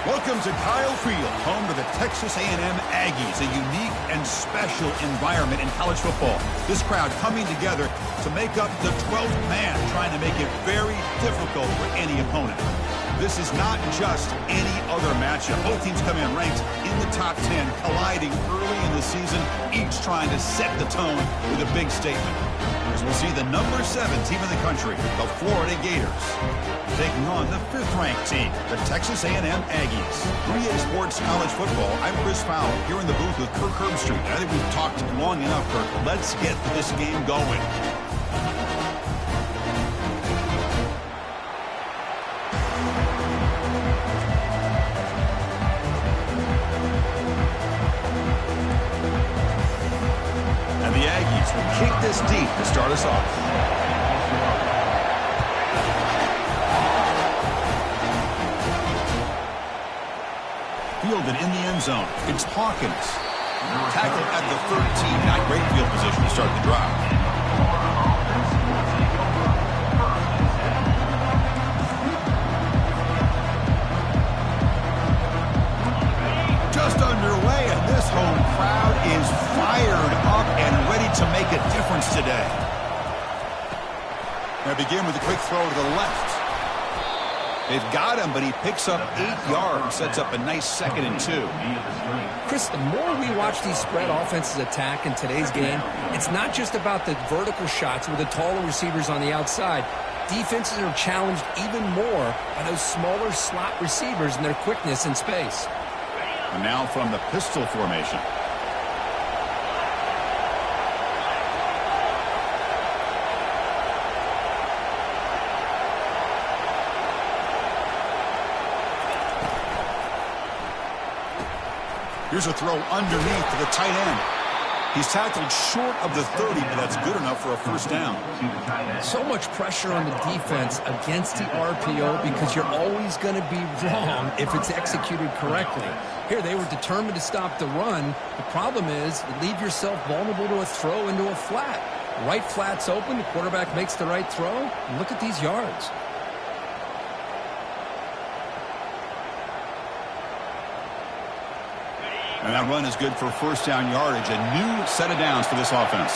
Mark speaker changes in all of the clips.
Speaker 1: Welcome to Kyle Field, home to the Texas A&M Aggies, a unique and special environment in college football. This crowd coming together to make up the 12th man, trying to make it very difficult for any opponent. This is not just any other matchup. Both teams come in ranked in the top 10, colliding early in the season, each trying to set the tone with a big statement. As we'll see the number 7 team in the country, the Florida Gators, taking on the 5th-ranked team, the Texas A&M Aggies. 3A Sports College Football. I'm Chris Fowler here in the booth with Kirk Herbstreit. I think we've talked long enough, Kirk. Let's get this game going. And the Aggies will kick this deep to start us off. Fielded in the end zone. It's Hawkins. Tackled at the 13. Not great field position to start the drive. Just underway, and this home crowd is fired up and ready to make a difference today. Now begin with a quick throw to the left. They've got him, but he picks up 8 yards, sets up a nice 2nd and 2.
Speaker 2: Chris, the more we watch these spread offenses attack in today's game, it's not just about the vertical shots with the taller receivers on the outside. Defenses are challenged even more by those smaller slot receivers and their quickness in space.
Speaker 1: And now from the pistol formation. Here's a throw underneath to the tight end. He's tackled short of the 30, but that's good enough for a first down.
Speaker 2: So much pressure on the defense against the RPO because you're always going to be wrong if it's executed correctly. Here, they were determined to stop the run. The problem is you leave yourself vulnerable to a throw into a flat. Right flat's open, the quarterback makes the right throw, and look at these yards.
Speaker 1: And that run is good for first down yardage. A new set of downs for this offense.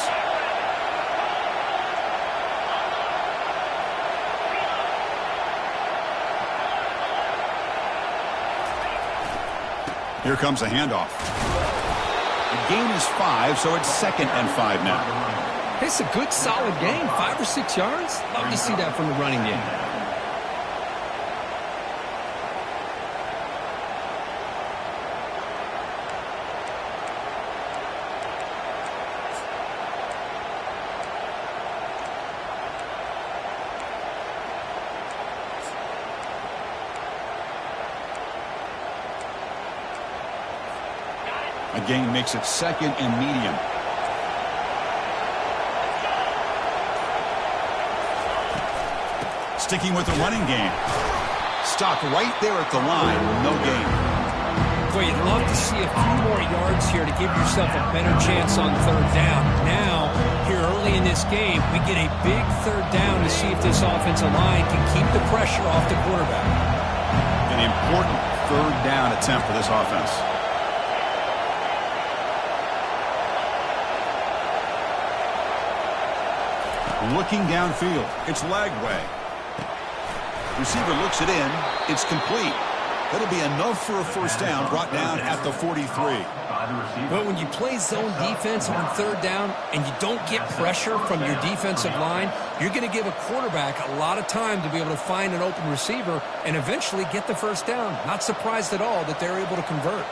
Speaker 1: Here comes a handoff. The gain is 5, so it's 2nd and 5 now.
Speaker 2: It's a good, solid gain. 5 or 6 yards. Love to see that from the running game.
Speaker 1: A gain makes it 2nd and medium. Sticking with the running game. Stopped right there at the line. No gain.
Speaker 2: Boy, you'd love to see a few more yards here to give yourself a better chance on 3rd down. Now, here early in this game, we get a big 3rd down to see if this offensive line can keep the pressure off the quarterback.
Speaker 1: An important 3rd down attempt for this offense. Looking downfield. It's Lagway. Receiver looks it in. It's complete. That'll be enough for a first down, brought down at the 43.
Speaker 2: But when you play zone defense on 3rd down and you don't get pressure from your defensive line, you're going to give a quarterback a lot of time to be able to find an open receiver and eventually get the first down. Not surprised at all that they're able to convert.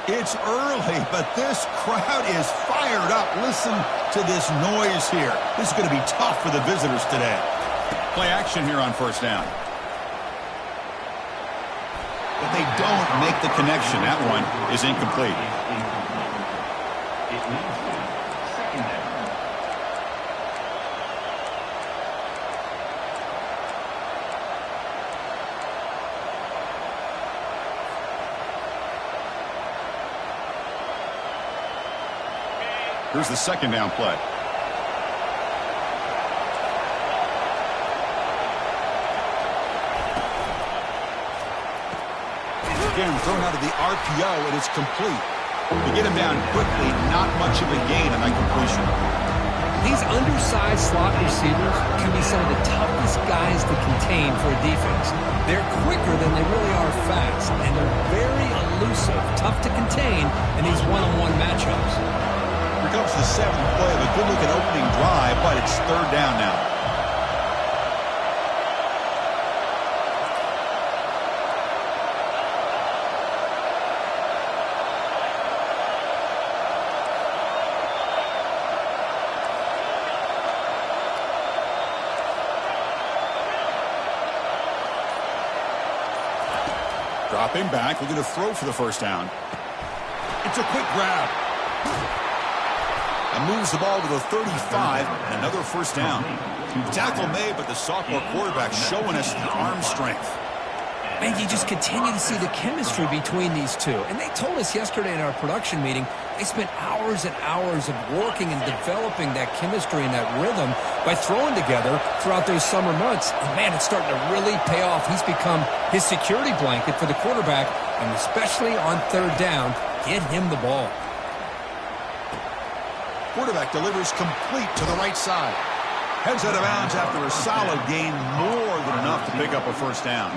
Speaker 1: It's early, but this crowd is fired up. Listen to this noise here. This is going to be tough for the visitors today. Play action here on first down. But they don't make the connection. That one is incomplete. Here's the 2nd down play. thrown out of the RPO, and it's complete. To get him down quickly, not much of a gain on that completion.
Speaker 2: These undersized slot receivers can be some of the toughest guys to contain for a defense. They're quicker than they really are fast, and they're very elusive, tough to contain in these one-on-one matchups.
Speaker 1: Here comes the seventh play of a good-looking opening drive, but it's third down now. Dropping back, looking to throw for the first down. It's a quick grab. And moves the ball to the 35, and another first down. Tackle made, but the sophomore quarterback showing us the arm strength.
Speaker 2: And you just continue to see the chemistry between these two. And they told us yesterday in our production meeting, they spent hours and hours of working and developing that chemistry and that rhythm by throwing together throughout those summer months. And, man, it's starting to really pay off. He's become his security blanket for the quarterback, and especially on third down, get him the ball.
Speaker 1: Quarterback delivers complete to the right side. Heads out of bounds after a solid gain, more than enough to pick up a first down.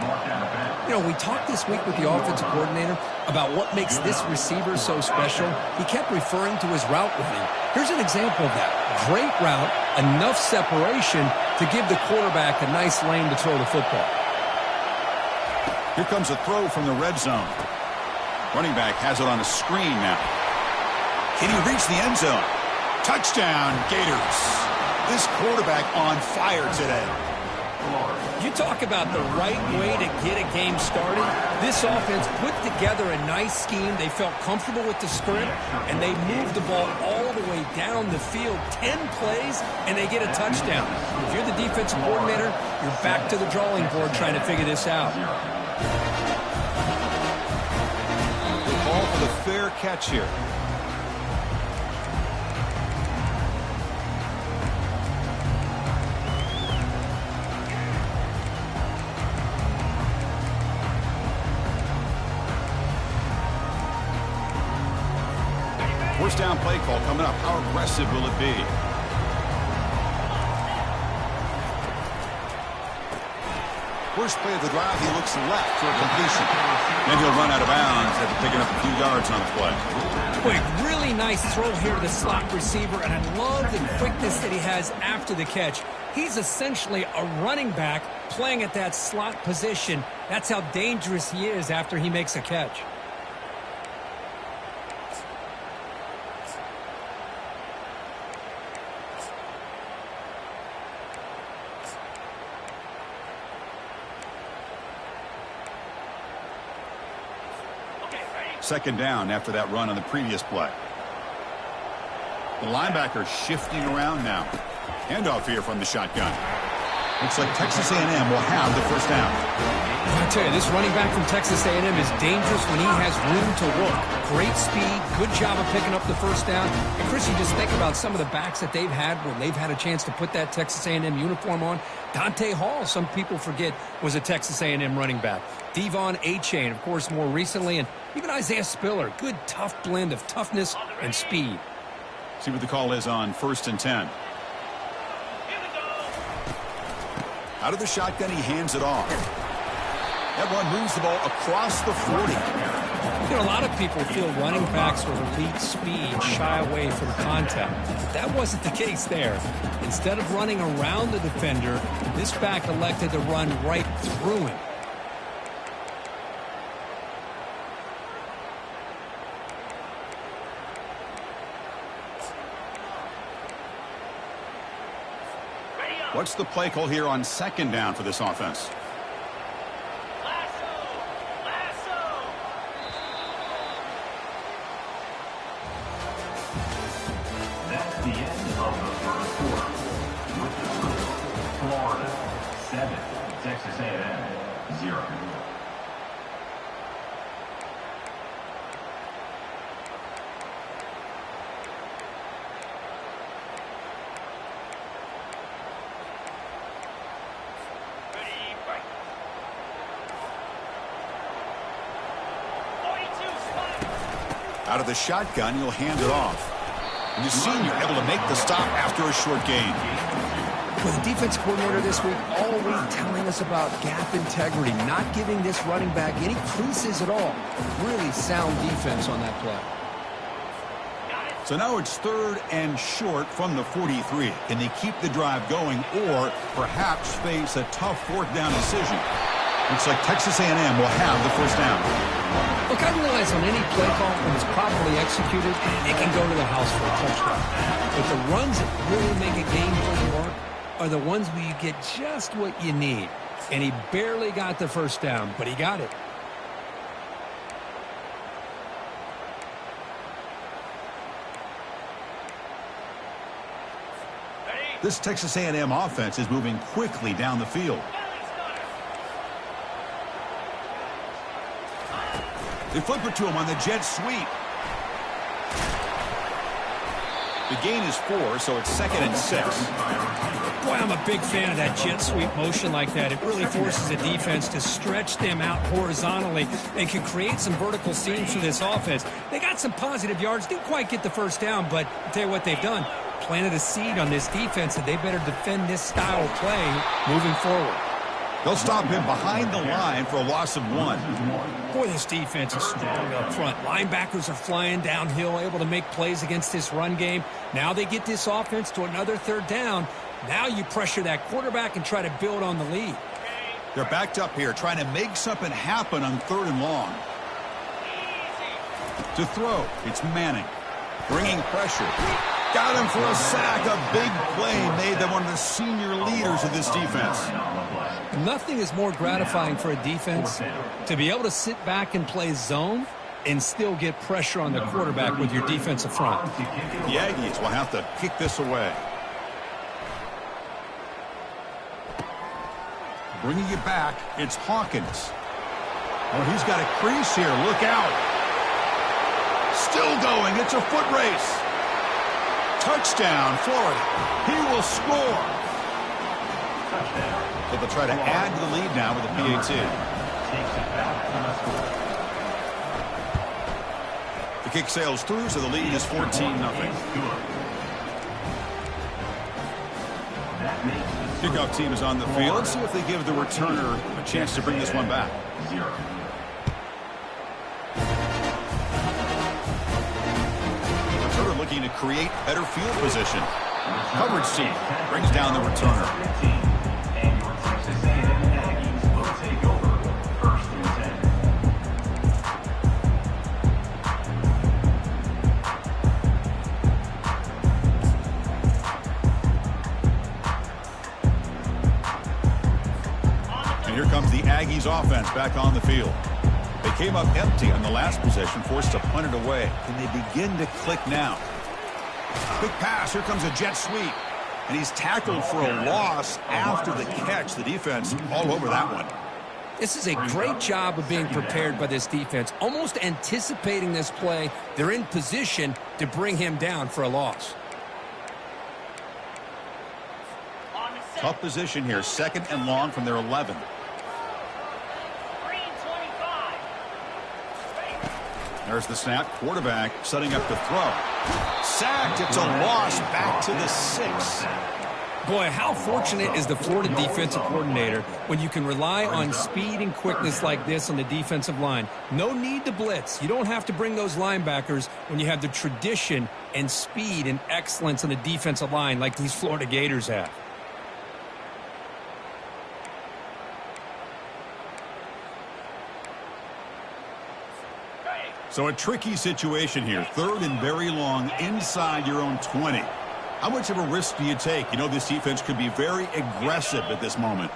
Speaker 2: You know, we talked this week with the offensive coordinator about what makes this receiver so special. He kept referring to his route running. Here's an example of that. Great route, enough separation to give the quarterback a nice lane to throw the football.
Speaker 1: Here comes a throw from the red zone. Running back has it on a screen now. Can he reach the end zone? Touchdown, Gators. This quarterback on fire today.
Speaker 2: You talk about the right way to get a game started. This offense put together a nice scheme. They felt comfortable with the script, and they moved the ball all the way down the field. 10 plays, and they get a touchdown. If you're the defensive coordinator, you're back to the drawing board trying to figure this out.
Speaker 1: The ball for the fair catch here. First down play call coming up. How aggressive will it be? First play of the drive, he looks left for a completion. Then he'll run out of bounds after picking up a few yards on the play.
Speaker 2: Quick, really nice throw here to the slot receiver, and I love the quickness that he has after the catch. He's essentially a running back playing at that slot position. That's how dangerous he is after he makes a catch.
Speaker 1: Second down after that run on the previous play. The linebacker shifting around now. Handoff here from the shotgun. Looks like Texas A&M will have the first down.
Speaker 2: I tell you, this running back from Texas A&M is dangerous when he has room to work. Great speed, good job of picking up the first down. And Chris, you just think about some of the backs that they've had when they've had a chance to put that Texas A&M uniform on. Dante Hall, some people forget, was a Texas A&M running back. Devon Achane, of course, more recently, and even Isaiah Spiller. Good, tough blend of toughness and speed.
Speaker 1: See what the call is on 1st and 10. Out of the shotgun, he hands it off. That one moves the ball across the 40.
Speaker 2: You know, a lot of people feel running backs with elite speed shy away from contact. That wasn't the case there. Instead of running around the defender, this back elected to run right through him.
Speaker 1: What's the play call here on second down for this offense?
Speaker 3: That's the end of the first quarter. With the score, Florida 7, Texas A&M 0.
Speaker 1: Out of the shotgun, he'll hand it off. And the senior able to make the stop after a short gain.
Speaker 2: Well, the defense coordinator this week all week telling us about gap integrity, not giving this running back any creases at all. Really sound defense on that play.
Speaker 1: So now it's 3rd and short from the 43. Can they keep the drive going or perhaps face a tough 4th down decision? Looks like Texas A&M will have the first down.
Speaker 2: Look, I realize on any play call, when it's properly executed, it can go to the house for a touchdown. But the runs that really make a game for you, Mark, are the ones where you get just what you need. And he barely got the first down, but he got it.
Speaker 1: This Texas A&M offense is moving quickly down the field. They flip it to him on the jet sweep. The gain is 4, so it's 2nd and 6.
Speaker 4: Boy, I'm a big fan of that jet sweep motion like that. It really forces a defense to stretch them out horizontally and can create some vertical seams for this offense. They got some positive yards, didn't quite get the first down, but I'll tell you what they've done. Planted a seed on this defense, and they better defend this style of play moving forward.
Speaker 1: They'll stop him behind the line for a loss of 1.
Speaker 4: Boy, this defense is strong up front. Linebackers are flying downhill, able to make plays against this run game. Now they get this offense to another 3rd down. Now you pressure that quarterback and try to build on the lead.
Speaker 1: They're backed up here, trying to make something happen on 3rd and long. To throw, it's Manning. Bringing pressure. Got him for a sack. A big play made them one of the senior leaders of this defense.
Speaker 2: Nothing is more gratifying for a defense to be able to sit back and play zone and still get pressure on the quarterback with your defensive front.
Speaker 1: The Aggies will have to kick this away. Bringing it back, it's Hawkins. Oh, he's got a crease here. Look out. Still going. It's a foot race. Touchdown, Florida. He will score. So they'll try to add to the lead now with a PAT. The kick sails through, so the lead is 14-0. Kickoff team is on the field. Let's see if they give the returner a chance to bring this one back. Returner looking to create better field position. Coverage team brings down the returner. Aggies offense back on the field. They came up empty on the last possession, forced to punt it away. Can they begin to click now? Quick pass. Here comes a jet sweep. And he's tackled for a loss after the catch. The defense all over that one.
Speaker 2: This is a great job of being prepared by this defense. Almost anticipating this play. They're in position to bring him down for a loss.
Speaker 1: Tough position here. 2nd and long from their 11. There's the snap. Quarterback setting up the throw. Sacked. It's a loss back to the 6.
Speaker 2: Boy, how fortunate is the Florida defensive coordinator when you can rely on speed and quickness like this on the defensive line. No need to blitz. You don't have to bring those linebackers when you have the tradition and speed and excellence on the defensive line like these Florida Gators have.
Speaker 1: So a tricky situation here. 3rd and very long inside your own 20. How much of a risk do you take? You know this defense could be very aggressive at this moment.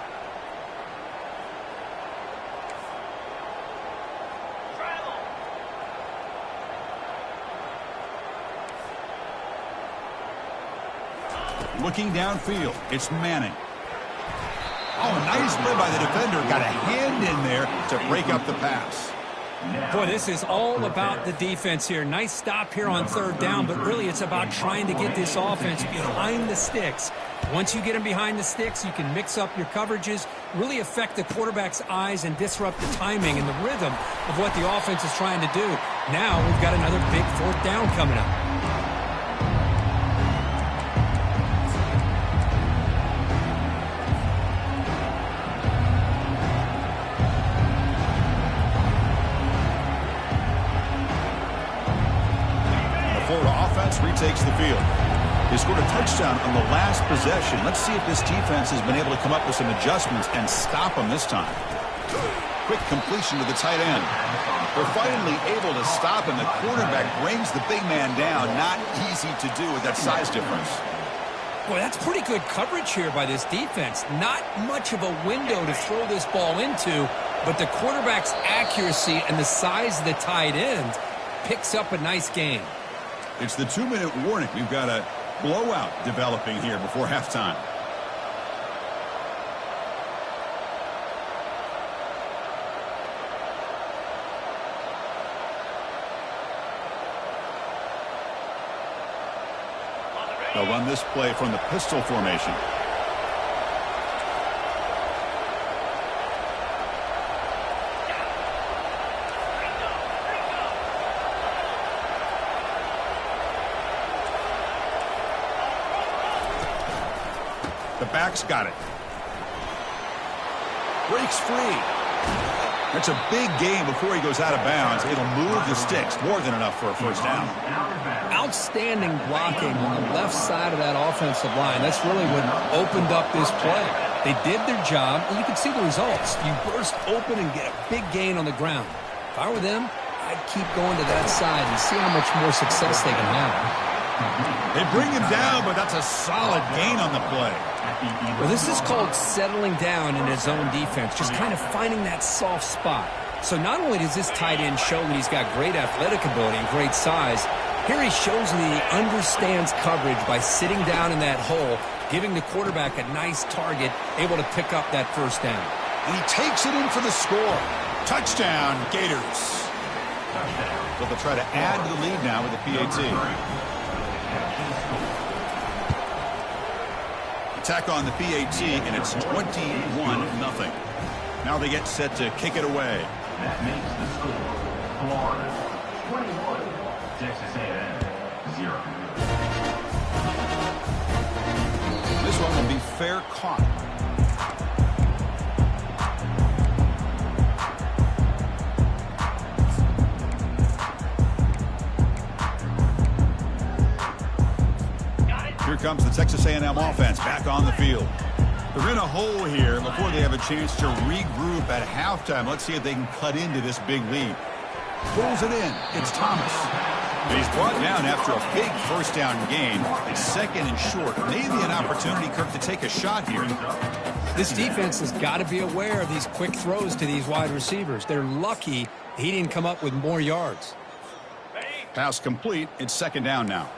Speaker 1: Looking downfield, it's Manning. Oh, nice play by the defender. Got a hand in there to break up the pass.
Speaker 4: Boy, this is all about the defense here. Nice stop here on third down, but really it's about trying to get this offense behind the sticks. Once you get them behind the sticks, you can mix up your coverages, really affect the quarterback's eyes and disrupt the timing and the rhythm of what the offense is trying to do. Now we've got another big fourth down coming up.
Speaker 1: Retakes the field. They scored a touchdown on the last possession. Let's see if this defense has been able to come up with some adjustments and stop them this time. Quick completion to the tight end. They're finally able to stop him. The cornerback brings the big man down. Not easy to do with that size difference.
Speaker 2: Boy, that's pretty good coverage here by this defense. Not much of a window to throw this ball into, but the quarterback's accuracy and the size of the tight end picks up a nice gain.
Speaker 1: It's the 2-minute warning. We've got a blowout developing here before halftime. They'll run this play from the pistol formation. The back's got it. Breaks free. That's a big gain before he goes out of bounds. It'll move the sticks. More than enough for a first down.
Speaker 2: Outstanding blocking on the left side of that offensive line. That's really what opened up this play. They did their job, and you can see the results. You burst open and get a big gain on the ground. If I were them, I'd keep going to that side and see how much more success they can have.
Speaker 1: They bring him down, but that's a solid gain on the play.
Speaker 2: Well, this is called settling down in his own defense, just kind of finding that soft spot. So not only does this tight end show that he's got great athletic ability and great size, here he shows that he understands coverage by sitting down in that hole, giving the quarterback a nice target, able to pick up that first down.
Speaker 1: And he takes it in for the score. Touchdown, Gators. So they'll try to add to the lead now with the PAT. Attack on the PAT, and it's 21-0. Now they get set to kick it away.
Speaker 3: That makes the score Florida 21, Texas A&M 0.
Speaker 1: This one will be fair caught. Here comes the Texas A&M offense back on the field. They're in a hole here before they have a chance to regroup at halftime. Let's see if they can cut into this big lead. Pulls it in. It's Thomas. And he's brought down after a big first down gain. It's second and short. Maybe an opportunity, Kirk, to take a shot here.
Speaker 2: This defense has got to be aware of these quick throws to these wide receivers. They're lucky he didn't come up with more yards.
Speaker 1: Pass complete. It's second down now.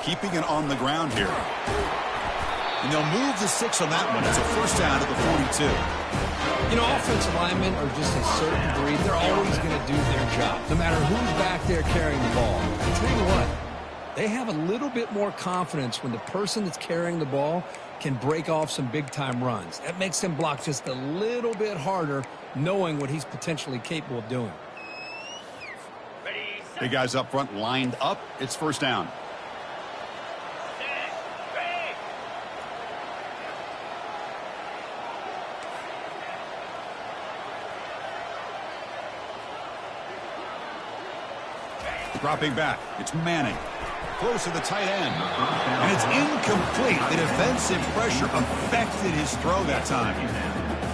Speaker 1: Keeping it on the ground here. And they'll move the 6 on that one. It's a first down at the 42.
Speaker 2: You know, offensive linemen are just a certain breed. They're always going to do their job, no matter who's back there carrying the ball. I'll tell you what, they have a little bit more confidence when the person that's carrying the ball can break off some big-time runs. That makes them block just a little bit harder, knowing what he's potentially capable of doing.
Speaker 1: Big guys up front lined up. It's first down. Dropping back. It's Manning. Close to the tight end. And it's incomplete. The defensive pressure affected his throw that time.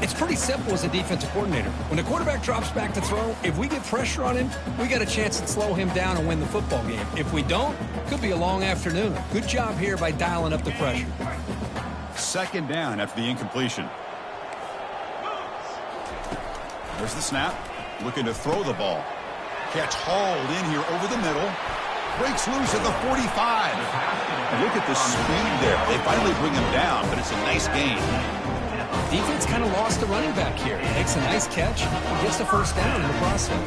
Speaker 2: It's pretty simple as a defensive coordinator. When the quarterback drops back to throw, if we get pressure on him, we got a chance to slow him down and win the football game. If we don't, it could be a long afternoon. Good job here by dialing up the pressure.
Speaker 1: Second down after the incompletion. There's the snap. Looking to throw the ball. Catch hauled in here over the middle. Breaks loose at the 45. And look at the speed there. They finally bring him down, but it's a nice gain.
Speaker 2: Defense kind of lost the running back here. Makes a nice catch and gets the first down in the process.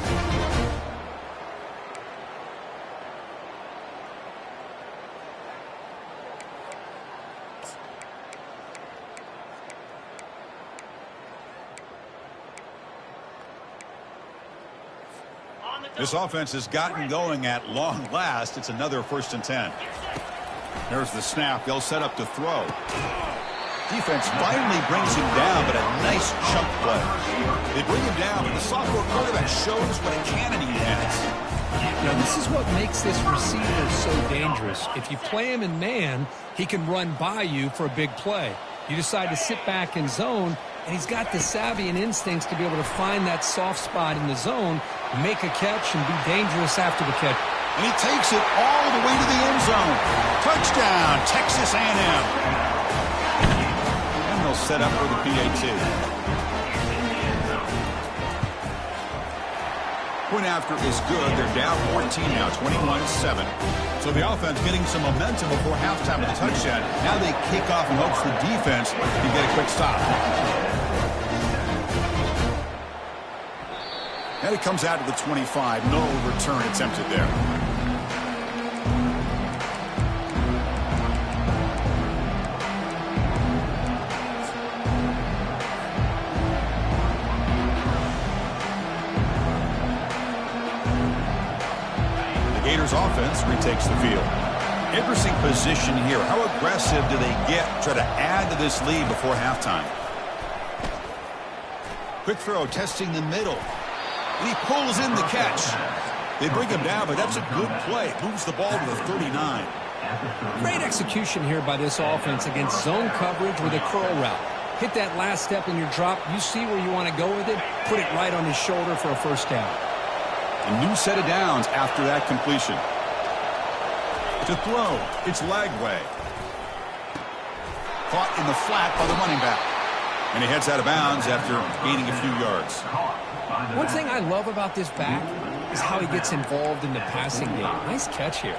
Speaker 1: This offense has gotten going at long last. It's another 1st and 10. There's the snap. They'll set up to throw. Defense finally brings him down, but a nice chunk play. They bring him down, but the sophomore quarterback shows what a cannon he has.
Speaker 2: Now, this is what makes this receiver so dangerous. If you play him in man, he can run by you for a big play. You decide to sit back in zone, and he's got the savvy and instincts to be able to find that soft spot in the zone, make a catch, and be dangerous after the catch.
Speaker 1: And he takes it all the way to the end zone. Touchdown, Texas A&M. And they'll set up for the PAT. Point after is good. They're down 14 now, 21-7. So the offense getting some momentum before halftime with a touchdown. Now they kick off in hopes the defense can get a quick stop. And it comes out to the 25. No return attempted there. The Gators offense retakes the field. Interesting position here. How aggressive do they get to try to add to this lead before halftime? Quick throw, testing the middle. And he pulls in the catch. They bring him down, but that's a good play. Moves the ball to the 39.
Speaker 2: Great execution here by this offense against zone coverage with a curl route. Hit that last step in your drop. You see where you want to go with it. Put it right on his shoulder for a first down.
Speaker 1: A new set of downs after that completion. To throw, it's Lagway. Caught in the flat by the running back. And he heads out of bounds after gaining a few yards.
Speaker 2: One thing I love about this back is how he gets involved in the passing game. Nice catch here.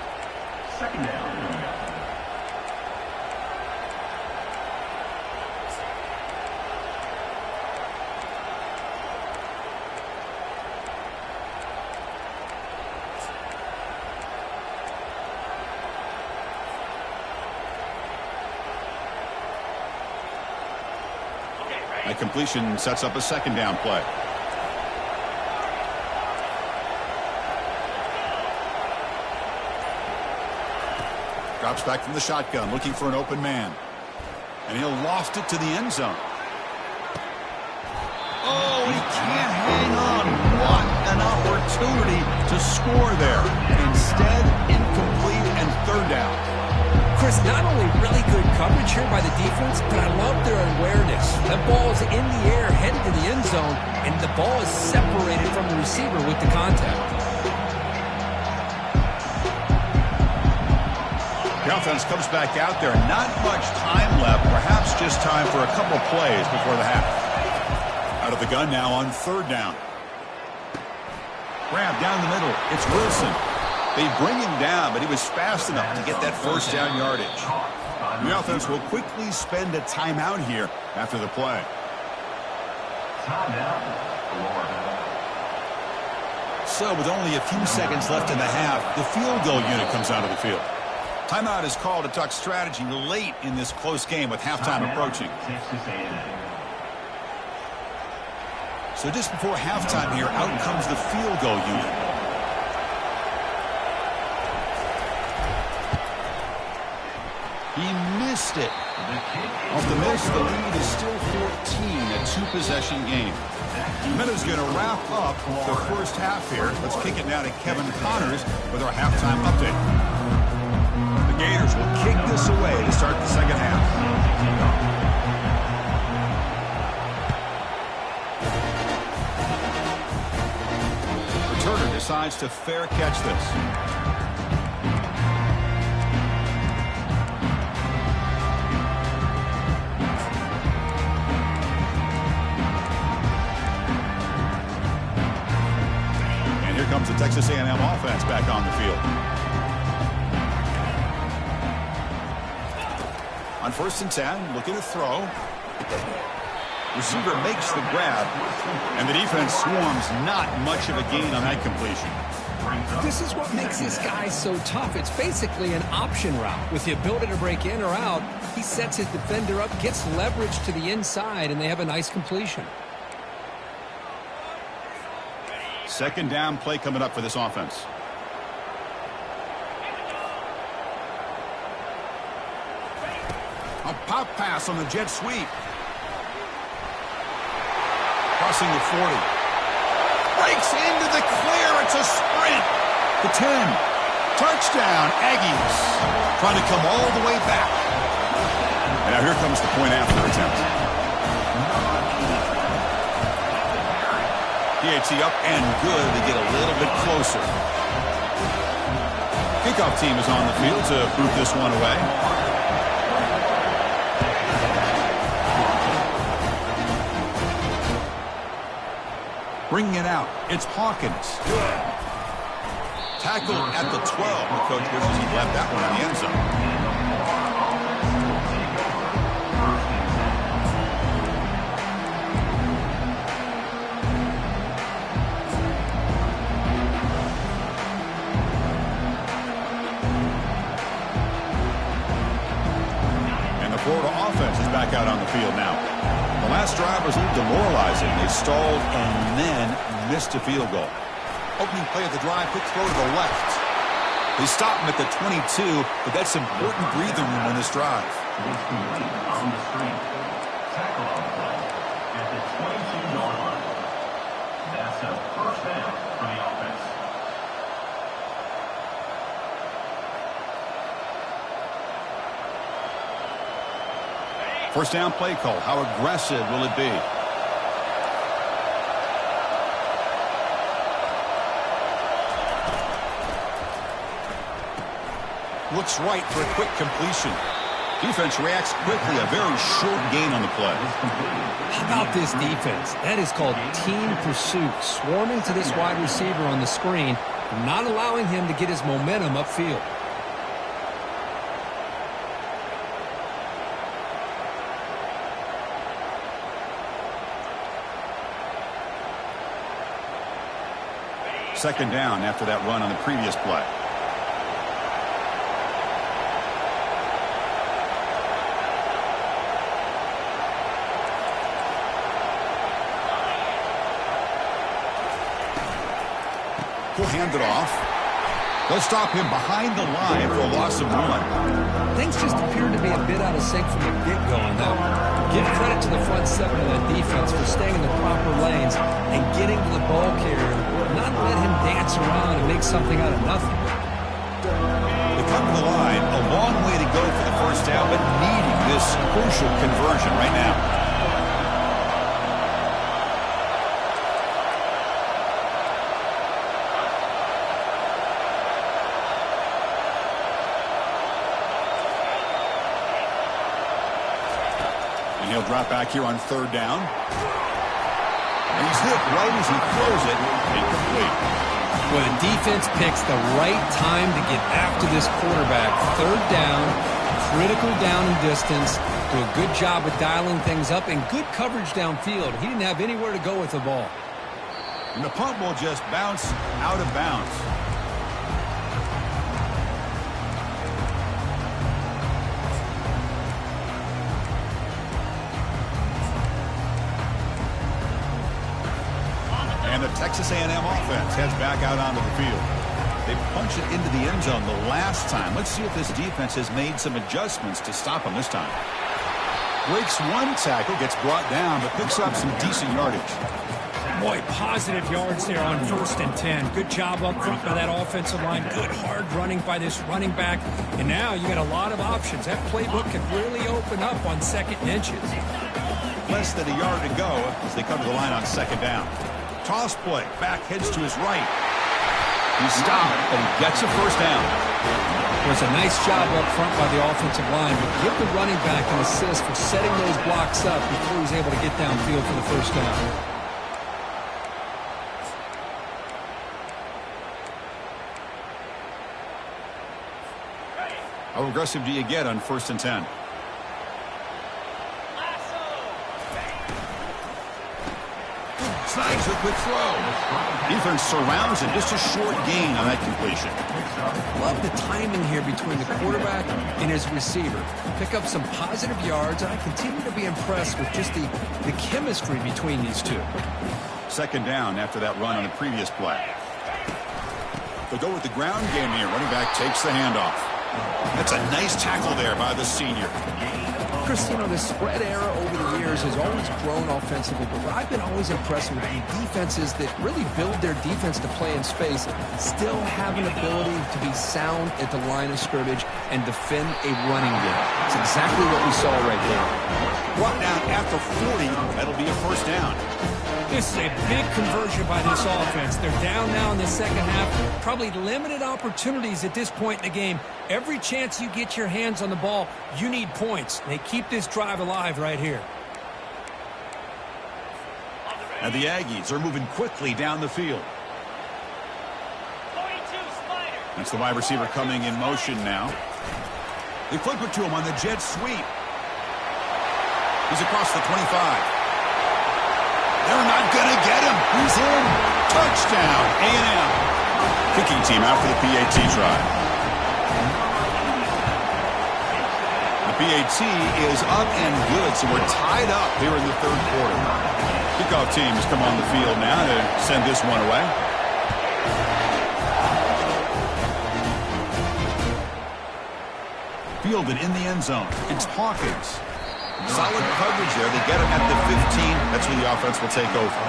Speaker 3: 2nd down.
Speaker 1: That completion sets up a 2nd down play. Drops back from the shotgun, looking for an open man. And he'll loft it to the end zone. Oh, he can't hang on. What an opportunity to score there. Instead, incomplete and 3rd down.
Speaker 2: Chris, not only really good coverage here by the defense, but I love their awareness. The ball is in the air, headed to the end zone, and the ball is separated from the receiver with the contact.
Speaker 1: The offense comes back out there. Not much time left. Perhaps just time for a couple plays before the half. Out of the gun now on 3rd down. Grab down the middle. It's Wilson. They bring him down, but he was fast enough to get that 1st down yardage. The offense will quickly spend a timeout here after the play. So with only a few seconds left in the half, the field goal unit comes onto the field. Timeout is called to talk strategy late in this close game with halftime approaching. So just before halftime here, out comes the field goal unit. He missed it. Off the miss, the lead is still 14, a 2-possession game. The Meadows going to wrap up the first half here. Let's kick it now to Kevin Connors with our halftime update. The Gators will kick this away to start the 2nd half. Returner decides to fair catch this. Comes the Texas A&M offense back on the field. On 1st and 10, looking to throw. Receiver makes the grab, and the defense swarms. Not much of a gain on that completion.
Speaker 2: This is what makes this guy so tough. It's basically an option route. With the ability to break in or out, he sets his defender up, gets leverage to the inside, and they have a nice completion.
Speaker 1: Second down play coming up for this offense. A pop pass on the jet sweep. Crossing the 40. Breaks into the clear. It's a sprint. The 10. Touchdown, Aggies. Trying to come all the way back. And now here comes the point after attempt. PAT up and good. They get a little bit closer. Kickoff team is on the field to boot this one away. Bringing it out. It's Hawkins. Tackled at the 12. The coach wishes he left that one in the end zone. And the Florida offense is back out on the field now. The last drive was a little demoralizing. They stalled and then missed a field goal. Opening play of the drive, quick throw to the left. They stop him at the 22, but that's important breathing room on this drive.
Speaker 3: On the screen. Tackle on the play at the 22-yard line. That's a first down for the offense.
Speaker 1: First down play call. How aggressive will it be? Looks right for a quick completion. Defense reacts quickly. A very short gain on the play.
Speaker 2: How about this defense? That is called team pursuit. Swarming to this wide receiver on the screen, not allowing him to get his momentum upfield.
Speaker 1: Second down after that run on the previous play. He'll hand it off. They'll stop him behind the line for a loss of 1.
Speaker 2: Things just appeared to be a bit out of sync from the get-go on that one. Give credit to the front seven of that defense for staying in the proper lanes and getting to the ball carrier, not let him dance around and make something out of nothing.
Speaker 1: They come to the line, a long way to go for the first down, but needing this crucial conversion right now. And he'll drop back here on third down. And he's hit right as he throws it. Incomplete.
Speaker 2: Well, the defense picks the right time to get after this quarterback. Third down, critical down and distance. Do a good job of dialing things up and good coverage downfield. He didn't have anywhere to go with the ball.
Speaker 1: And the punt will just bounce out of bounds. And the Texas A&M offense heads back out onto the field. They punch it into the end zone the last time. Let's see if this defense has made some adjustments to stop them this time. Breaks one tackle, gets brought down, but picks up some decent yardage.
Speaker 4: Boy, positive yards there on 1st and 10. Good job up front by that offensive line. Good hard running by this running back. And now you got a lot of options. That playbook can really open up on 2nd and inches.
Speaker 1: Less than a yard to go as they come to the line on 2nd down. Toss play. Back heads to his right. He stopped, but he gets a first down.
Speaker 2: It was a nice job up front by the offensive line, but give the running back an assist for setting those blocks up before he was able to get downfield for the first down.
Speaker 1: How aggressive do you get on 1st and 10? Here's a quick throw. Defense surrounds him. Just a short gain on that completion.
Speaker 2: Love the timing here between the quarterback and his receiver. Pick up some positive yards, and I continue to be impressed with just the chemistry between these two.
Speaker 1: Second down after that run on the previous play. They'll go with the ground game here. Running back takes the handoff. That's a nice tackle there by the senior.
Speaker 2: Chris, you know, the spread era over the years has always grown offensively, but what I've been always impressed with the defenses that really build their defense to play in space still have an ability to be sound at the line of scrimmage and defend a running game. It's exactly what we saw right there.
Speaker 1: Brought down after 40. That'll be a first down.
Speaker 4: This is a big conversion by this offense. They're down now in the second half. Probably limited opportunities at this point in the game. Every chance you get your hands on the ball, you need points. They keep this drive alive right here.
Speaker 1: And the Aggies are moving quickly down the field. That's the wide receiver coming in motion now. They flip it to him on the jet sweep. He's across the 25. They're not going to get him. He's in. Touchdown, A&M. Kicking team out for the PAT try. The PAT is up and good, so we're tied up here in the third quarter. Kickoff teams come on the field now to send this one away. Fielded in the end zone. It's Hawkins. Solid coverage there. They get him at the 15. That's where the offense will take over.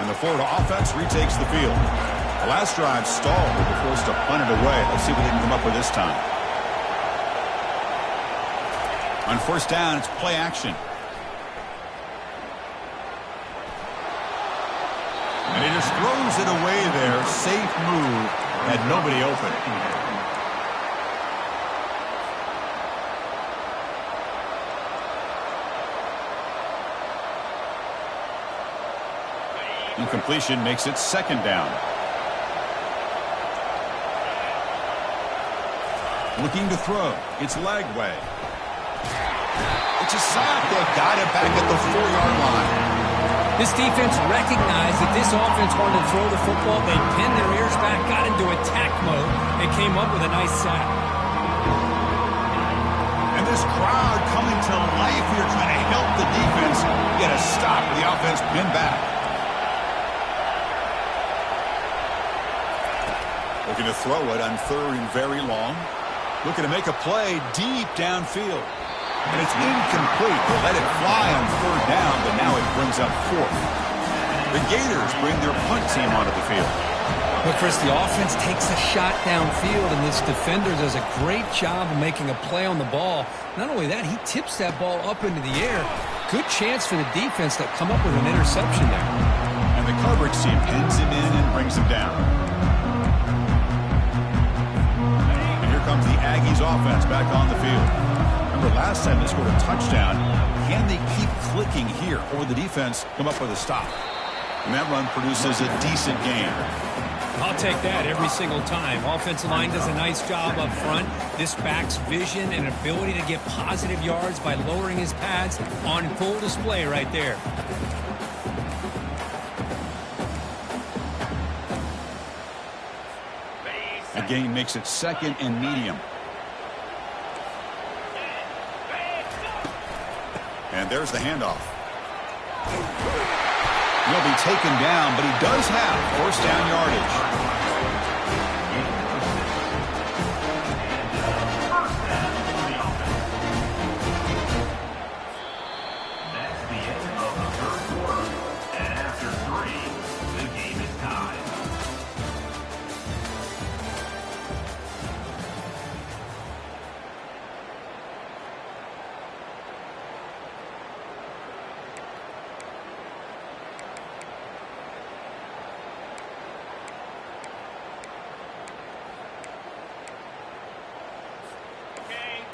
Speaker 1: And the Florida offense retakes the field. The last drive stalled. They were forced to punt it away. Let's see what they can come up with this time. On first down, it's play action. And he just throws it away there. Safe move. Had nobody open. Incompletion makes it second down. Looking to throw. It's Lagway. It's a sack. They got it back at the 4-yard line.
Speaker 4: This defense recognized that this offense wanted to throw the football. They pinned their ears back, got into attack mode, and came up with a nice sack.
Speaker 1: And this crowd coming to life here trying to help the defense get a stop. The offense pinned back. Looking to throw it on third and very long. Looking to make a play deep downfield. And it's incomplete. They let it fly on third down, but now it brings up fourth. The Gators bring their punt team onto the field.
Speaker 2: But Chris, the offense takes a shot downfield, and this defender does a great job of making a play on the ball. Not only that, he tips that ball up into the air. Good chance for the defense to come up with an interception there.
Speaker 1: And the coverage team pins him in and brings him down. Comes the Aggies offense back on the field. Remember last time they scored a touchdown. Can they keep clicking here, or will the defense come up with a stop? And that run produces a decent gain.
Speaker 4: I'll take that every single time. Offensive line does a nice job up front. This back's vision and ability to get positive yards by lowering his pads on full display right there.
Speaker 1: A gain makes it second and medium. And there's the handoff. He'll be taken down, but he does have first down yardage.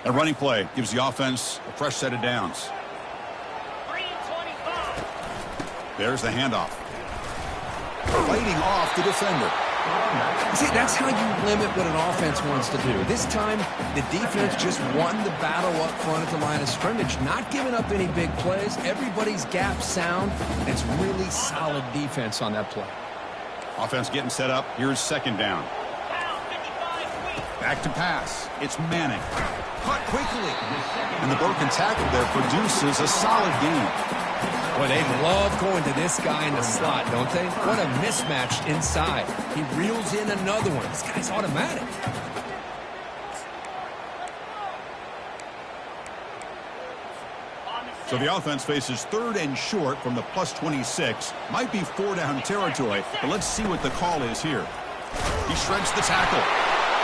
Speaker 1: A running play gives the offense a fresh set of downs. There's the handoff. Fighting off the defender.
Speaker 2: See, that's how you limit what an offense wants to do. This time, the defense just won the battle up front at the line of scrimmage, not giving up any big plays. Everybody's gap sound. It's really solid defense on that play.
Speaker 1: Offense getting set up. Here's second down. Back to pass. It's Manning. Caught quickly. And the broken tackle there produces a solid gain.
Speaker 2: Boy, they love going to this guy in the slot, don't they? What a mismatch inside. He reels in another one. This guy's automatic.
Speaker 1: So the offense faces third and short from the plus 26. Might be 4-down territory, but let's see what the call is here. He shreds the tackle.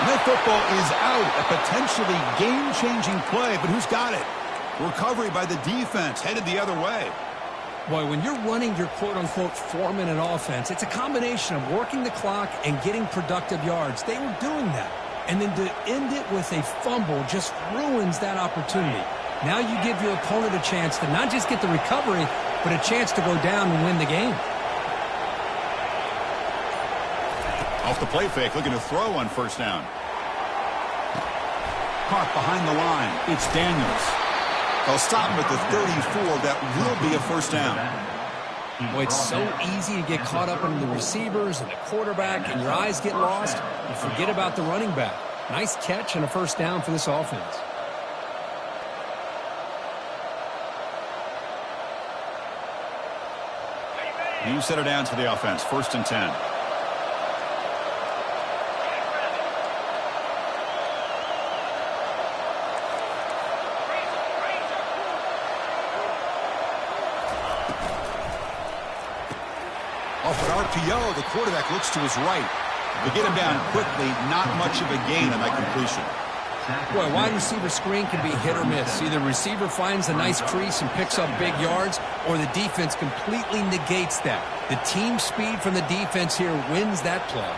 Speaker 1: And that football is out. A potentially game-changing play, but who's got it? Recovery by the defense, headed the other way.
Speaker 2: Boy, when you're running your quote-unquote 4-minute offense, it's a combination of working the clock and getting productive yards. They were doing that. And then to end it with a fumble just ruins that opportunity. Now you give your opponent a chance to not just get the recovery, but a chance to go down and win the game.
Speaker 1: Off the play fake, looking to throw on first down. Caught behind the line. It's Daniels. They'll stop him at the 34. That will be a first down.
Speaker 2: Boy, it's so easy to get caught up in the receivers and the quarterback, and your eyes get lost. You forget about the running back. Nice catch and a first down for this offense.
Speaker 1: You set it down to the offense. First and 10. Off an RPO, the quarterback looks to his right. They get him down quickly, not much of a gain on that completion.
Speaker 2: Boy, wide receiver screen can be hit or miss. Either receiver finds a nice crease and picks up big yards, or the defense completely negates that. The team speed from the defense here wins that play.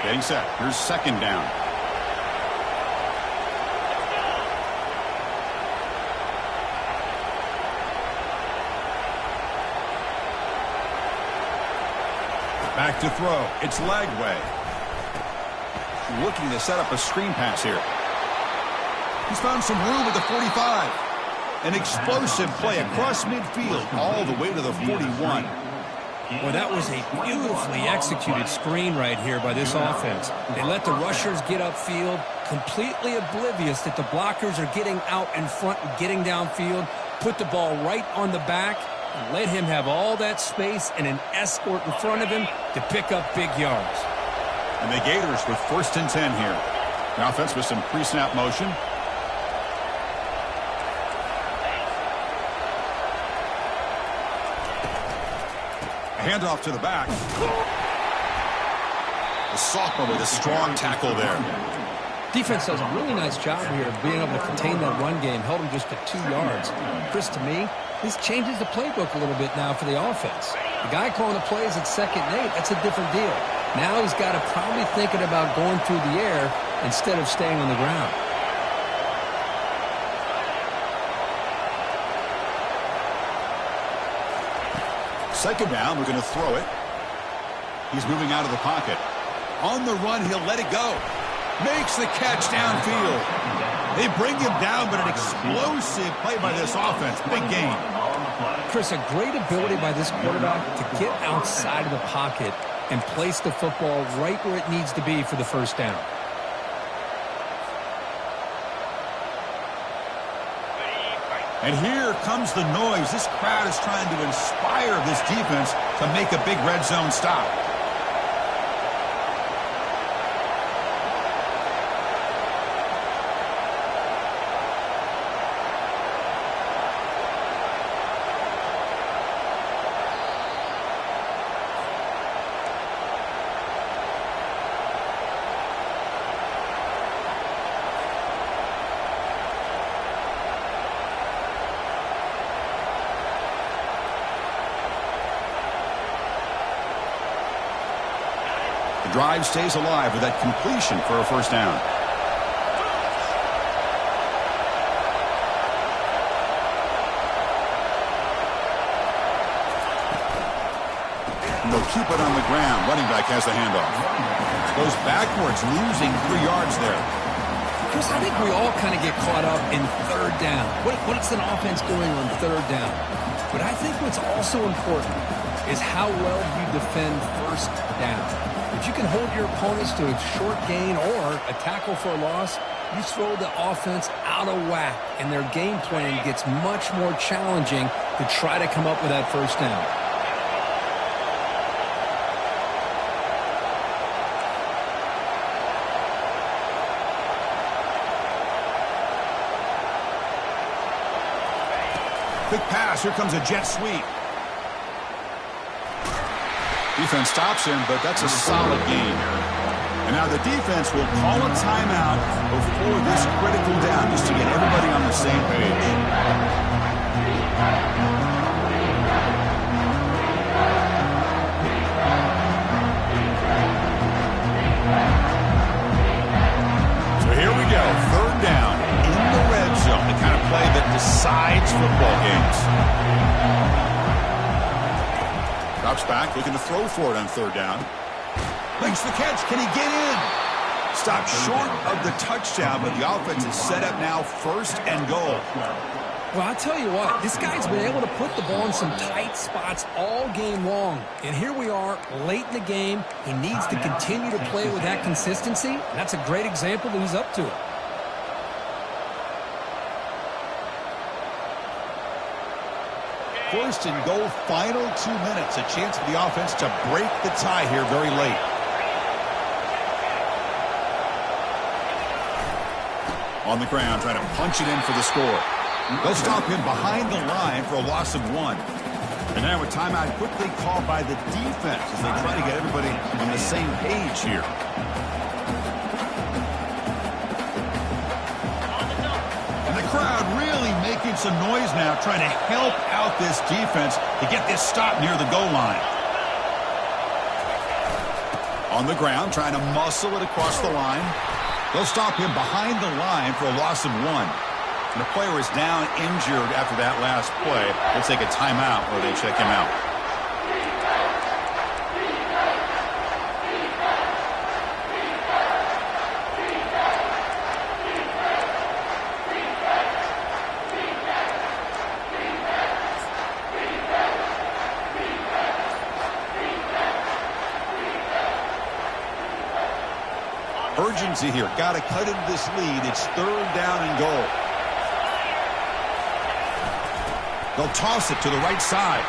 Speaker 1: Getting set. Here's second down. Back to throw. It's Lagway. Looking to set up a screen pass here. He's found some room at the 45. An explosive play across midfield all the way to the 41.
Speaker 2: Well, that was a beautifully executed screen right here by this offense. They let the rushers get upfield, completely oblivious that the blockers are getting out in front and getting downfield, put the ball right on the back, and let him have all that space and an escort in front of him to pick up big yards.
Speaker 1: And the Gators with first and 10 here. The offense with some pre-snap motion. A handoff to the back. The sophomore with a strong tackle there.
Speaker 2: Defense does a really nice job here of being able to contain that run game, held him just to 2 yards. Chris, to me, this changes the playbook a little bit now for the offense. The guy calling the plays at 2nd and 8, that's a different deal. Now he's got to probably thinking about going through the air instead of staying on the ground.
Speaker 1: Second down, we're going to throw it. He's moving out of the pocket. On the run, he'll let it go. Makes the catch downfield. They bring him down, but an explosive play by this offense. Big gain.
Speaker 2: Chris, a great ability by this quarterback to get outside of the pocket and place the football right where it needs to be for the first down.
Speaker 1: And here comes the noise. This crowd is trying to inspire this defense to make a big red zone stop. Drive stays alive with that completion for a first down. they'll keep it on the ground. Running back has the handoff. Goes backwards, losing 3 yards there.
Speaker 2: Chris, I think we all kind of get caught up in third down. What's an offense doing on third down? But I think what's also important is how well you defend first down. If you can hold your opponents to a short gain or a tackle for a loss, you throw the offense out of whack, and their game plan gets much more challenging to try to come up with that first down.
Speaker 1: Quick pass. Here comes a jet sweep. Defense stops him, but that's a solid gain. And now the defense will call a timeout before this critical down just to get everybody on the same page. So here we go. Third down in the red zone. The kind of play that decides football games. Drops back, looking to throw for it on third down. Makes the catch. Can he get in? Stopped short of the touchdown, but the offense is set up now, first and goal.
Speaker 2: Well, I'll tell you what, this guy's been able to put the ball in some tight spots all game long. And here we are, late in the game. He needs to continue to play with that consistency. And that's a great example that he's up to it.
Speaker 1: First and goal, final 2 minutes. A chance for the offense to break the tie here very late. On the ground, trying to punch it in for the score. They'll stop him behind the line for a loss of 1. And now a timeout quickly called by the defense as they try to get everybody on the same page here. And the crowd really making some noise now, trying to help out this defense to get this stop near the goal line. On the ground, trying to muscle it across the line. They'll stop him behind the line for a loss of 1. And the player is down injured after that last play. They'll take a timeout where they check him out. Urgency here. Got to cut into this lead. It's third down and goal. They'll toss it to the right side.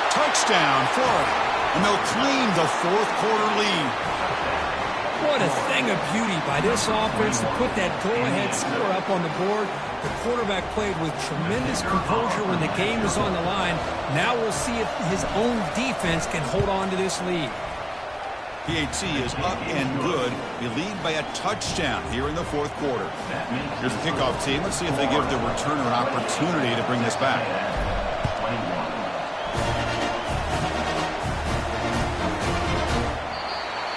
Speaker 1: Touchdown, Florida. And they'll claim the fourth quarter lead.
Speaker 4: What a thing of beauty by this offense to put that go-ahead score up on the board. The quarterback played with tremendous composure when the game was on the line. Now we'll see if his own defense can hold on to this lead.
Speaker 1: PAT is up and good. They lead by a touchdown here in the fourth quarter. Here's the kickoff team. Let's see if they give the returner an opportunity to bring this back.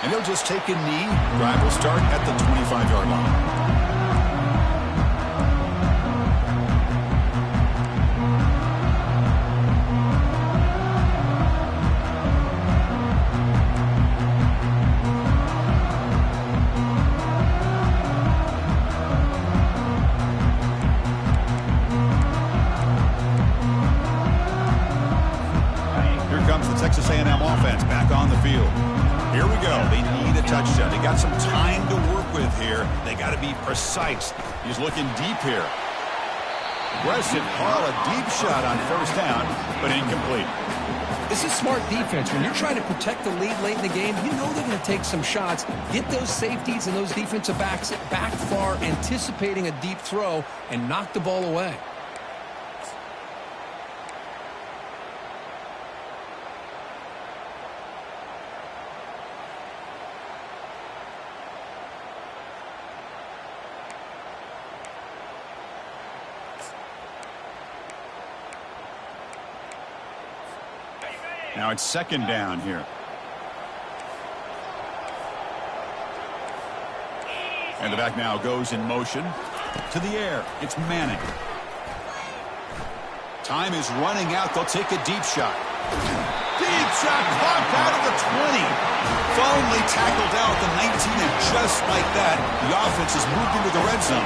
Speaker 1: And they'll just take a knee. Drive will start at the 25-yard line. Texas A&M offense back on the field. Here we go. They need a touchdown. They got some time to work with here. They got to be precise. He's looking deep here. Aggressive call, a deep shot on first down, but incomplete.
Speaker 2: This is smart defense. When you're trying to protect the lead late in the game, you know they're going to take some shots, get those safeties and those defensive backs back far, anticipating a deep throw, and knock the ball away.
Speaker 1: Now it's second down here. And the back now goes in motion to the air. It's Manning. Time is running out. They'll take a deep shot. Deep shot caught out of the 20. Firmly tackled out at the 19, and just like that, the offense has moved into the red zone.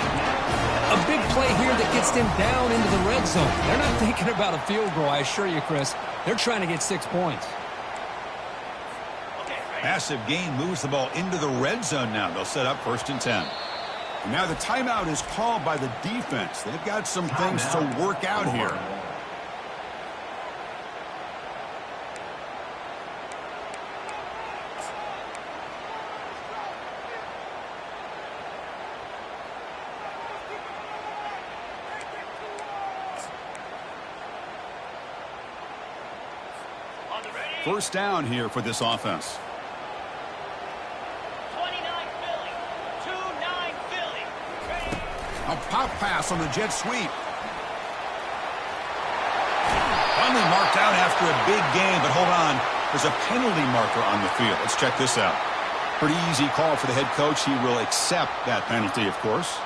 Speaker 2: A big play here that gets them down into the red zone. They're not thinking about a field goal, I assure you, Chris. They're trying to get 6 points.
Speaker 1: Massive gain moves the ball into the red zone now. They'll set up 1st and 10. And now the timeout is called by the defense. They've got some things to work out here. First down here for this offense.
Speaker 5: 29 Philly. 2-9 Philly.
Speaker 1: A pop pass on the jet sweep. Finally marked out after a big game, but hold on. There's a penalty marker on the field. Let's check this out. Pretty easy call for the head coach. He will accept that penalty, of course.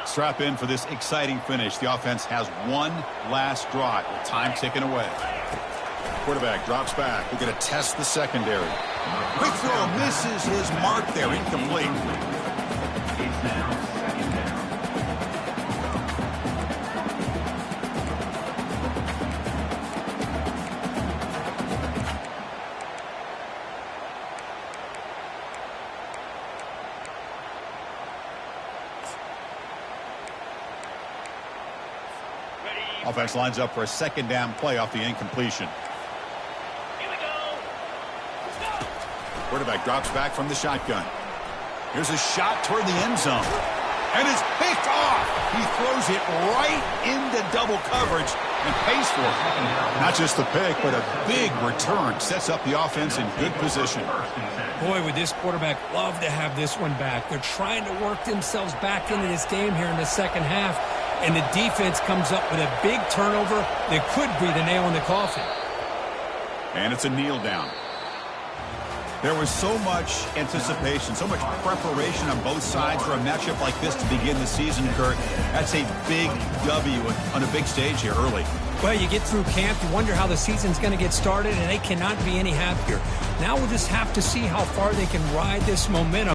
Speaker 1: Strap in for this exciting finish. The offense has one last drive with time ticking away. Quarterback drops back. We're going to test the secondary. Quick throw misses his mark there. Incomplete.
Speaker 3: It's now 2nd down.
Speaker 1: Offense lines up for a 2nd down play off the incompletion.
Speaker 5: Here we go. Let's go.
Speaker 1: Quarterback drops back from the shotgun. Here's a shot toward the end zone. And it's picked off. He throws it right into double coverage and pays for it. Not just the pick, but a big return. Sets up the offense in good position.
Speaker 4: Boy, would this quarterback love to have this one back. They're trying to work themselves back into this game here in the second half. And the defense comes up with a big turnover that could be the nail in the coffin.
Speaker 1: And it's a kneel down. There was so much anticipation, so much preparation on both sides for a matchup like this to begin the season, Kurt. That's a big W on a big stage here early.
Speaker 4: Well, you get through camp, you wonder how the season's going to get started, and they cannot be any happier. Now we'll just have to see how far they can ride this momentum.